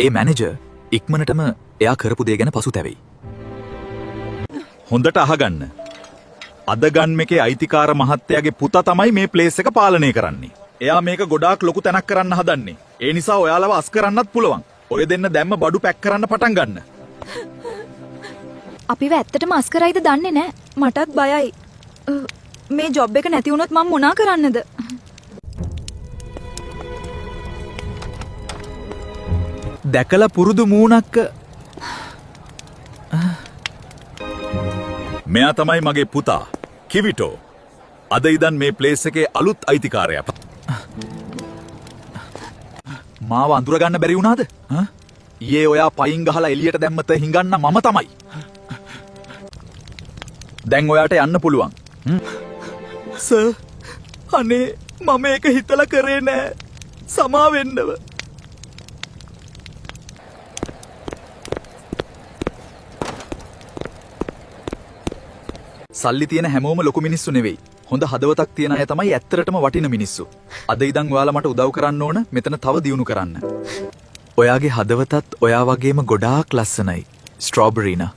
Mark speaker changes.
Speaker 1: ඒ manager ඉක්මනටම එයා කරපු දේ ගැන පසුතැවෙයි. හොඳට අහගන්න. අද ගන් එකේ අයිතිකාර මහත්තයාගේ පුතා තමයි මේ ප්ලේස් එක පාලනය කරන්නේ. එයා මේක ගොඩාක් ලොකු තැනක් කරන්න හදන්නේ. ඒ නිසා ඔයාලව අස් කරන්නත් පුළුවන්. ඔය දෙන්න දැම්ම බඩු පැක් කරන්න පටන් ගන්න.
Speaker 2: අපිව ඇත්තටම අස් කරයිද දන්නේ නැහැ. මටත් බයයි. මේ ජොබ් එක නැති වුණොත් මම මොනා කරන්නද?
Speaker 1: දැකලා පුරුදු මූණක්. මෙයා තමයි මගේ පුතා කිවිටෝ. අද ඉදන් මේ ප්ලේස් එකේ අලුත් අයිතිකාරයා. මාව අඳුරගන්න බැරි වුණාද? ඊයේ ඔයා පයින් ගහලා එළියට දැම්මත හිඟන්න මම තමයි. දැන් ඔයාට යන්න පුළුවන්. සර් අනේ මම ඒක හිතලා කරේ නෑ. සමා වෙන්නව. සල්ලි තියෙන හැමෝම ලොකු මිනිස්සු නෙවෙයි. හොඳ හදවතක් තියෙන අය තමයි ඇත්තටම වටින මිනිස්සු. අද ඉඳන් ඔයාලා මට උදව් කරන්න ඕන මෙතන තව දියුණු කරන්න. ඔයාගේ හදවතත් ඔයා වගේම ගොඩාක් ලස්සනයි. ස්ට්‍රෝබරිනා.